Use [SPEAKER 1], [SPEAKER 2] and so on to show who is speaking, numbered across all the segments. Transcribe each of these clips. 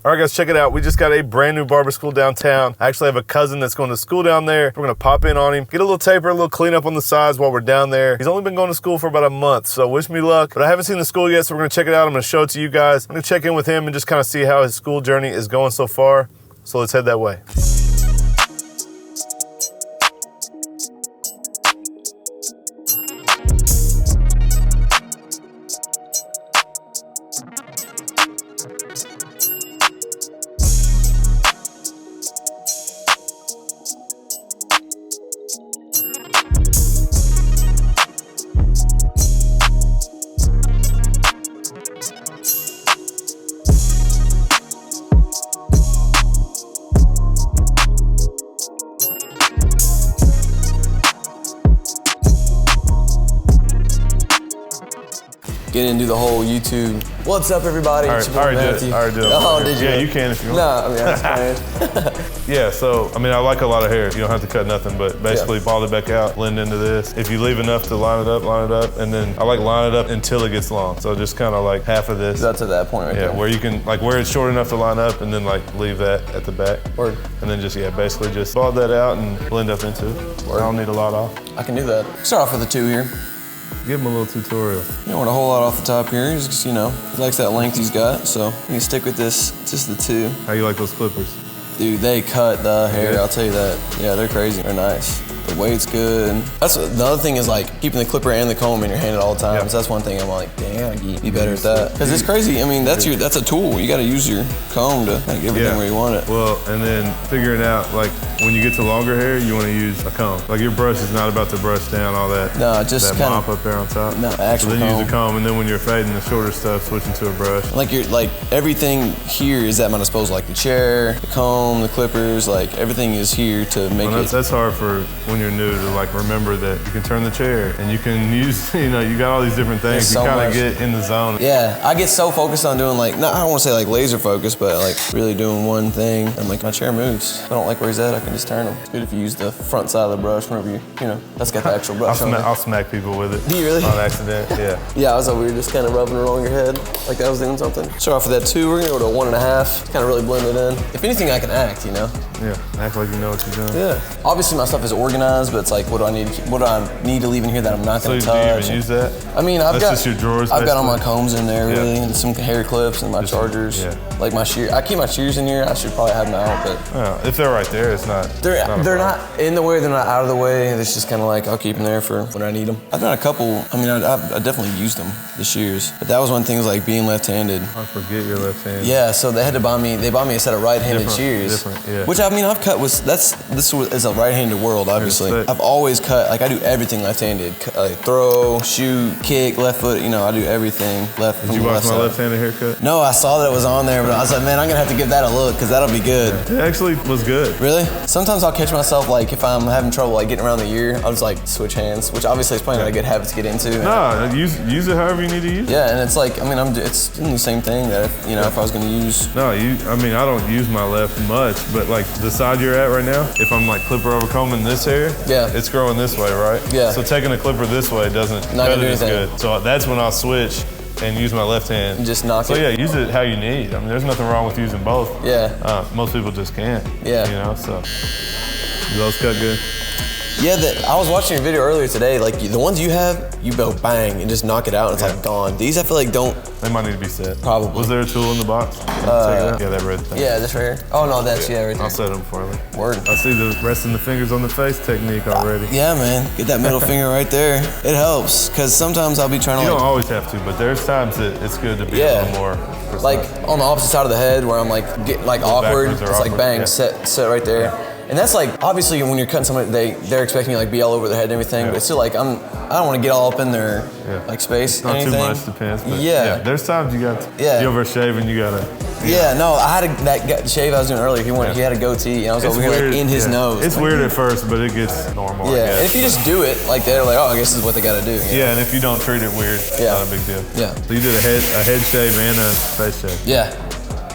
[SPEAKER 1] All right, guys, check it out. We just got a brand new barber school downtown. I actually have a cousin that's going to school down there. We're gonna pop in on him, get a little taper, a little cleanup on the sides while we're down there. He's only been going to school for about a month, so wish me luck. But I haven't seen the school yet, so we're gonna check it out. I'm gonna show it to you guys. I'm gonna check in with him and just kind of see how his school journey is going so far. So let's head that way.
[SPEAKER 2] Get into the whole YouTube. What's up, everybody?
[SPEAKER 1] I already did it.
[SPEAKER 2] Oh, did you?
[SPEAKER 1] Yeah, you can if you want.
[SPEAKER 2] No, I mean, I'm just playing.
[SPEAKER 1] Yeah, so, I mean, I like a lot of hair. You don't have to cut nothing, but basically ball it back out, blend into this. If you leave enough to line it up, and then I like line it up until it gets long. So just kind of like half of this.
[SPEAKER 2] That's at that point right there.
[SPEAKER 1] Yeah, where you can, like where it's short enough to line up and then like leave that at the back.
[SPEAKER 2] Word.
[SPEAKER 1] And then just, basically just ball that out and blend up into it.
[SPEAKER 2] Word.
[SPEAKER 1] I don't need a lot off.
[SPEAKER 2] I can do that. Start off with a 2 here.
[SPEAKER 1] Give him a little tutorial.
[SPEAKER 2] You don't want a whole lot off the top here. He's just, he likes that length he's got. So you can stick with this, just the 2.
[SPEAKER 1] How you like those clippers?
[SPEAKER 2] Dude, they cut the hair, I'll tell you that. Yeah, they're crazy, they're nice. The weight's good. That's the other thing is like keeping the clipper and the comb in your hand at all times.
[SPEAKER 1] Yep.
[SPEAKER 2] So that's one thing I'm like, dang, I gotta be better at that. Cause it's crazy. I mean, that's a tool. You gotta use your comb to get everything where you want it.
[SPEAKER 1] Well, and then figuring out like when you get to longer hair, you want to use a comb. Like your brush is not about to brush down all that.
[SPEAKER 2] No, just
[SPEAKER 1] that
[SPEAKER 2] kind
[SPEAKER 1] mop up there on top.
[SPEAKER 2] No, actual
[SPEAKER 1] so then
[SPEAKER 2] comb.
[SPEAKER 1] use a comb, and then when you're fading the shorter stuff, switch into a brush.
[SPEAKER 2] Like everything here is at my disposal. Like the chair, the comb, the clippers. Like everything is here to make it.
[SPEAKER 1] That's hard for when you're new to like remember that you can turn the chair and you can use. You got all these different things.
[SPEAKER 2] So
[SPEAKER 1] you kind
[SPEAKER 2] much.
[SPEAKER 1] of get in the zone.
[SPEAKER 2] Yeah, I get so focused on doing like, I don't want to say like laser focus, but like really doing one thing. And like my chair moves. If I don't like where he's at, I can just turn him. It's good if you use the front side of the brush whenever that's got the actual brush on it.
[SPEAKER 1] I'll smack people with it.
[SPEAKER 2] Do you really?
[SPEAKER 1] On accident, yeah.
[SPEAKER 2] Yeah, I was over here just kind of rubbing it along your head like I was doing something. Start off with that 2, we're gonna go to 1.5, kind of really blend it in. If anything, I can act,
[SPEAKER 1] Yeah, act like you know what you're doing.
[SPEAKER 2] Yeah. Obviously my stuff is organized, but it's like, what do I need to leave in here that I'm not gonna touch?
[SPEAKER 1] Do you even use that?
[SPEAKER 2] I mean,
[SPEAKER 1] That's just your drawers,
[SPEAKER 2] I've got all my
[SPEAKER 1] basically?
[SPEAKER 2] combs in there, really, and some hair clips and my chargers.
[SPEAKER 1] Yeah.
[SPEAKER 2] Like my shear, I keep my shears in here. I should probably have them out, but
[SPEAKER 1] Yeah, if they're right there, it's not.
[SPEAKER 2] they're not in the way. They're not out of the way. It's just kind of like I'll keep them there for when I need them. I've done a couple. I mean, I definitely used them, the shears. But that was one thing, is like being left-handed.
[SPEAKER 1] I forget your left hand.
[SPEAKER 2] Yeah, so they had to buy me. They bought me a set of right-handed shears.
[SPEAKER 1] Yeah.
[SPEAKER 2] Which I mean, I've cut with. This is a right-handed world, obviously.
[SPEAKER 1] Yes,
[SPEAKER 2] I've always cut. Like I do everything left-handed. Throw, shoot, kick, left foot. I do everything left.
[SPEAKER 1] Did you watch my left-handed haircut?
[SPEAKER 2] No, I saw that it was on there, but I was like, man, I'm gonna have to give that a look because that'll be good.
[SPEAKER 1] It actually was good.
[SPEAKER 2] Really? Sometimes I'll catch myself like if I'm having trouble like getting around the ear, I'll just like switch hands, which obviously is probably not a good habit to get into.
[SPEAKER 1] No, use it however you need to use it.
[SPEAKER 2] Yeah, and it's like, I mean, it's doing the same thing that if I was gonna use.
[SPEAKER 1] No, I mean, I don't use my left much, but like the side you're at right now, if I'm like clipper over combing this hair, it's growing this way, right?
[SPEAKER 2] Yeah.
[SPEAKER 1] So taking a clipper this way doesn't cut it as good. So that's when I'll switch and use my left hand.
[SPEAKER 2] And just knock it.
[SPEAKER 1] So yeah, use it how you need. I mean, there's nothing wrong with using both.
[SPEAKER 2] Yeah.
[SPEAKER 1] Most people just can't.
[SPEAKER 2] Yeah.
[SPEAKER 1] So do those cut good?
[SPEAKER 2] Yeah, I was watching your video earlier today. Like the ones you have, you go bang and just knock it out, and it's like gone. These I feel like don't.
[SPEAKER 1] They might need to be set.
[SPEAKER 2] Probably.
[SPEAKER 1] Was there a tool in the box? Check it out. Yeah, that red thing.
[SPEAKER 2] Yeah, this right here. Oh no, that's right there.
[SPEAKER 1] I'll set them for you.
[SPEAKER 2] Word.
[SPEAKER 1] I see the resting the fingers on the face technique already.
[SPEAKER 2] Yeah, man. Get that middle finger right there. It helps, because sometimes I'll be trying to
[SPEAKER 1] You don't always have to, but there's times that it's good to be a little more precise.
[SPEAKER 2] Like on the opposite side of the head where I'm like awkward. It's like bang, set right there. And that's like, obviously when you're cutting somebody, they're expecting you to like be all over their head and everything, but it's still like, I don't want to get all up in their like space.
[SPEAKER 1] Not
[SPEAKER 2] anything.
[SPEAKER 1] too much, depends. But there's times you got to, you over shaving, you gotta.
[SPEAKER 2] Yeah, no, I had that shave I was doing earlier. He had a goatee, and I was over here like in his nose.
[SPEAKER 1] It's weird at first, but it gets normal.
[SPEAKER 2] Yeah, and if you just do it, like they're like, oh, I guess this is what they got to do.
[SPEAKER 1] Yeah, and if you don't treat it weird, it's not a big deal.
[SPEAKER 2] Yeah.
[SPEAKER 1] So you did a head shave and a face shave.
[SPEAKER 2] Yeah.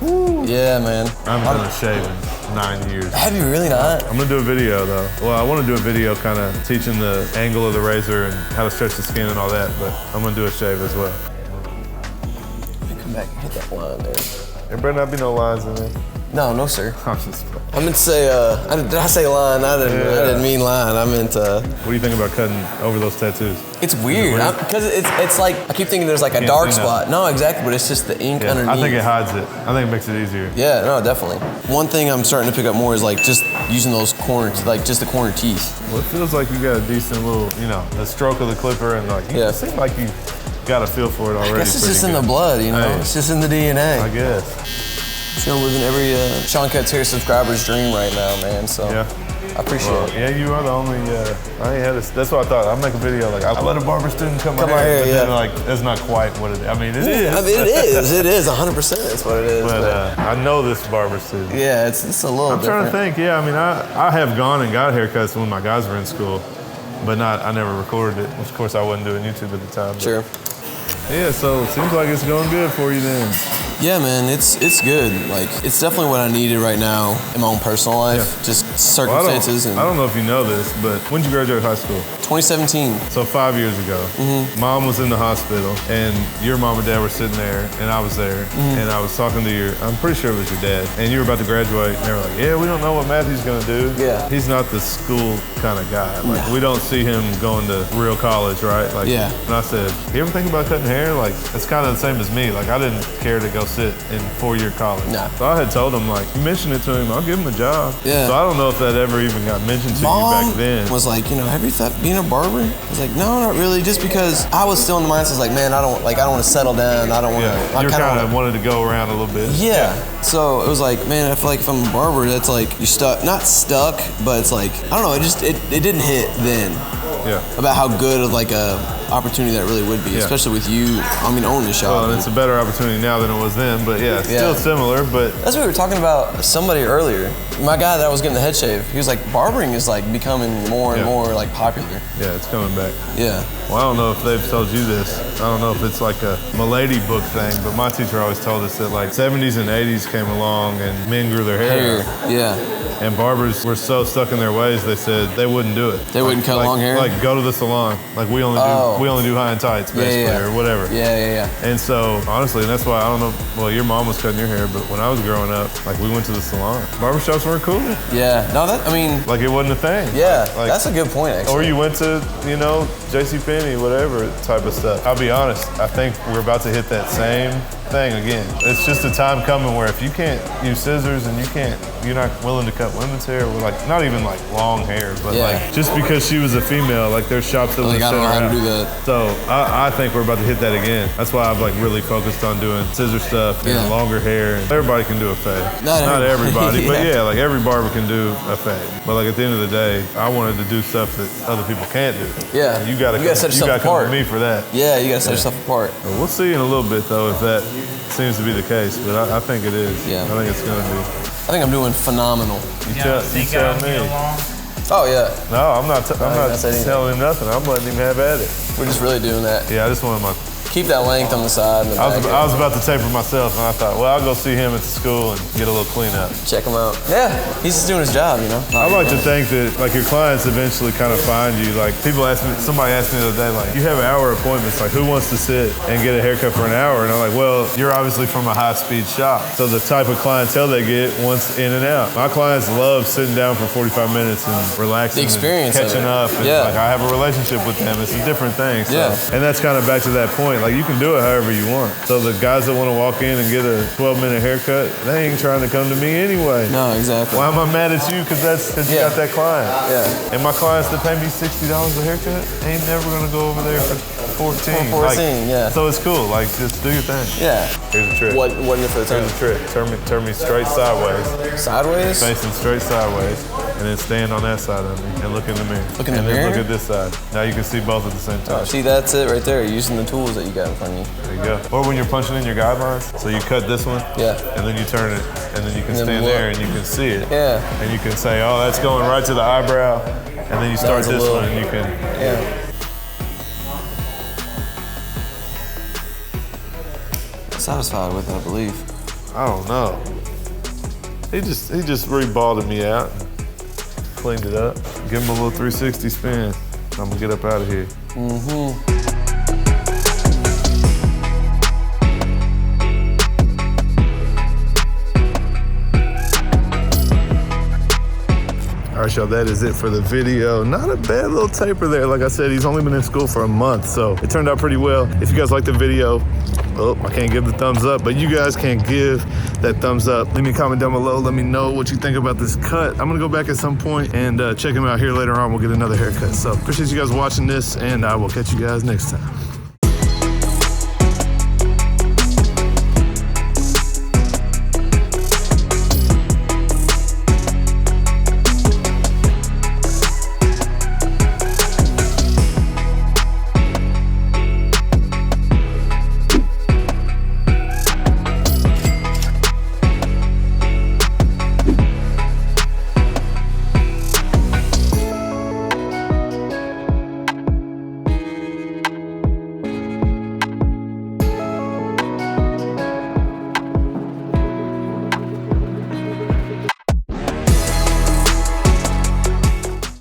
[SPEAKER 2] Woo. Yeah, man.
[SPEAKER 1] I haven't done a shave in 9 years.
[SPEAKER 2] Have you really not?
[SPEAKER 1] I'm gonna do a video though. Well, I want to do a video kind of teaching the angle of the razor and how to stretch the skin and all that, but I'm gonna do a shave as well.
[SPEAKER 2] Come back and hit that line there.
[SPEAKER 1] There better not be no lines in there.
[SPEAKER 2] No, sir.
[SPEAKER 1] I'm just playing.
[SPEAKER 2] I meant to say, did I say line? I didn't mean line. I meant,
[SPEAKER 1] What do you think about cutting over those tattoos?
[SPEAKER 2] it's weird. Because it's like, I keep thinking there's like a dark spot. No, exactly, but it's just the ink underneath.
[SPEAKER 1] I think it hides it. I think it makes it easier.
[SPEAKER 2] Yeah, no, definitely. One thing I'm starting to pick up more is like just using those corners, like just the corner teeth.
[SPEAKER 1] Well, it feels like you got a decent little, the stroke of the clipper, and like you seem like you got a feel for it already.
[SPEAKER 2] I guess it's just in the blood, Hey, it's just in the DNA.
[SPEAKER 1] I guess.
[SPEAKER 2] It's gonna live in every Sean Cuts Hair subscriber's dream right now, man. So I appreciate it.
[SPEAKER 1] Yeah, you are the only. I ain't had this. That's what I thought. I'll make a video like I let a barber student come my hair. But then, like that's not quite what it is. I mean, it is.
[SPEAKER 2] I mean, it is. It is 100%. That's what it is.
[SPEAKER 1] But I know this barber student.
[SPEAKER 2] Yeah, it's a little.
[SPEAKER 1] I'm trying to think. Yeah, I mean, I have gone and got haircuts when my guys were in school, but I never recorded it. Of course, I wasn't doing YouTube at the time.
[SPEAKER 2] Sure.
[SPEAKER 1] Yeah, so it seems like it's going good for you then.
[SPEAKER 2] Yeah, man, it's good. Like, it's definitely what I needed right now in my own personal life.
[SPEAKER 1] Yeah.
[SPEAKER 2] Just circumstances.
[SPEAKER 1] I don't know if you know this, but when did you graduate high school?
[SPEAKER 2] 2017.
[SPEAKER 1] So 5 years ago. Mom was in the hospital, and your mom and dad were sitting there, and I was there, and I was talking to I'm pretty sure it was your dad, and you were about to graduate, and they were like, yeah, we don't know what Matthew's gonna do.
[SPEAKER 2] Yeah.
[SPEAKER 1] He's not the school kind of guy. Like, we don't see him going to real college, right? Like, and I said, you ever think about cutting hair? Like, it's kind of the same as me. Like, I didn't care to go sit in 4-year college.
[SPEAKER 2] Nah.
[SPEAKER 1] So I had told him, like, you mentioned it to him, I'll give him a job.
[SPEAKER 2] Yeah.
[SPEAKER 1] So I don't know if that ever even got mentioned to you back then.
[SPEAKER 2] Was like, have you thought being a barber? I was like, no, not really. Just because I was still in the mindset, like, man, I don't want to settle down. I don't want to.
[SPEAKER 1] You kind of wanted to go around a little bit.
[SPEAKER 2] Yeah. So it was like, man, I feel like if I'm a barber, that's like you're stuck. Not stuck, but it's like I don't know. It didn't hit then.
[SPEAKER 1] Yeah.
[SPEAKER 2] About how good of like a opportunity that really would be, especially with you. I mean, owning the shop.
[SPEAKER 1] Well, and it's a better opportunity now than it was then, but still similar. But
[SPEAKER 2] that's what we were talking about. Somebody earlier, my guy that I was getting the head shave, he was like, barbering is like becoming more and more like popular.
[SPEAKER 1] Yeah, it's coming back.
[SPEAKER 2] Yeah.
[SPEAKER 1] Well, I don't know if they've told you this. I don't know if it's like a milady book thing, but my teacher always told us that like 70s and 80s came along and men grew their hair.
[SPEAKER 2] Yeah.
[SPEAKER 1] And barbers were so stuck in their ways, they said they wouldn't do it.
[SPEAKER 2] They wouldn't cut long hair?
[SPEAKER 1] Like, go to the salon. Like, we only do high and tights, basically, or whatever.
[SPEAKER 2] Yeah.
[SPEAKER 1] And so, honestly, and that's why, I don't know, well, your mom was cutting your hair, but when I was growing up, like, we went to the salon. Barbershops weren't cool.
[SPEAKER 2] Yeah. No,
[SPEAKER 1] like, it wasn't a thing.
[SPEAKER 2] Yeah,
[SPEAKER 1] like,
[SPEAKER 2] that's a good point, actually.
[SPEAKER 1] Or you went to, JCPenney, whatever type of stuff. I'll be honest, I think we're about to hit that same thing again. It's just a time coming where if you can't use scissors and you're not willing to cut women's hair with like, not even like long hair, but like just because she was a female, like there's shops that would
[SPEAKER 2] I don't know how to do that.
[SPEAKER 1] So I think we're about to hit that again. That's why I've like really focused on doing scissor stuff and longer hair. And everybody can do a fade. Not everybody, but like every barber can do a fade. But like at the end of the day, I wanted to do stuff that other people can't do.
[SPEAKER 2] Yeah.
[SPEAKER 1] And you gotta come to me for that.
[SPEAKER 2] Yeah, you gotta set yourself apart.
[SPEAKER 1] Well, we'll see in a little bit though if that seems to be the case, but I think it is.
[SPEAKER 2] Yeah.
[SPEAKER 1] I think it's gonna be.
[SPEAKER 2] I think I'm doing phenomenal.
[SPEAKER 1] You tell me.
[SPEAKER 2] Oh yeah.
[SPEAKER 1] No, I'm not telling him nothing. I'm letting him have at it.
[SPEAKER 2] We're just really doing that.
[SPEAKER 1] Yeah, I just wanted my.
[SPEAKER 2] Keep that length on the side. And
[SPEAKER 1] I was about to taper myself, and I thought, well, I'll go see him at the school and get a little cleanup.
[SPEAKER 2] Check him out. Yeah, he's just doing his job,
[SPEAKER 1] I like to think that like your clients eventually kind of find you. Like somebody asked me the other day, like, you have hour appointments. Like, who wants to sit and get a haircut for an hour? And I'm like, well, you're obviously from a high-speed shop, so the type of clientele they get wants in and out. My clients love sitting down for 45 minutes and relaxing,
[SPEAKER 2] the experience,
[SPEAKER 1] and catching up. And like I have a relationship with them. It's a different thing. So. And that's kind of back to that point. Like you can do it however you want. So the guys that want to walk in and get a 12-minute haircut, they ain't trying to come to me anyway.
[SPEAKER 2] No, exactly.
[SPEAKER 1] Why am I mad at you? Because you got that client.
[SPEAKER 2] Yeah.
[SPEAKER 1] And my clients that pay me $60 a haircut ain't never gonna go over there for 14.
[SPEAKER 2] 14,
[SPEAKER 1] So it's cool. Like just do your thing.
[SPEAKER 2] Yeah.
[SPEAKER 1] Here's a trick.
[SPEAKER 2] What in it for the time?
[SPEAKER 1] Here's a trick. Turn me straight sideways.
[SPEAKER 2] Sideways?
[SPEAKER 1] Facing straight sideways. And then stand on that side of me and look in the mirror.
[SPEAKER 2] Look in the mirror?
[SPEAKER 1] And then look at this side. Now you can see both at the same time.
[SPEAKER 2] Oh, see, that's it right there. Using the tools that you got in front of you.
[SPEAKER 1] There you go. Or when you're punching in your guidelines, so you cut this one.
[SPEAKER 2] Yeah.
[SPEAKER 1] And then you turn it, and then you can stand there and you can see it.
[SPEAKER 2] Yeah.
[SPEAKER 1] And you can say, oh, that's going right to the eyebrow. And then you start this one and you can.
[SPEAKER 2] Yeah. Satisfied with it, I believe.
[SPEAKER 1] I don't know. He just reballed me out, cleaned it up, give him a little 360 spin. I'm gonna get up out of here. All right, y'all, that is it for the video. Not a bad little taper there. Like I said, he's only been in school for a month, so it turned out pretty well. If you guys like the video, oh, I can't give the thumbs up, but you guys can give that thumbs up. Leave me a comment down below. Let me know what you think about this cut. I'm gonna go back at some point and check him out here later on. We'll get another haircut. So appreciate you guys watching this, and I will catch you guys next time.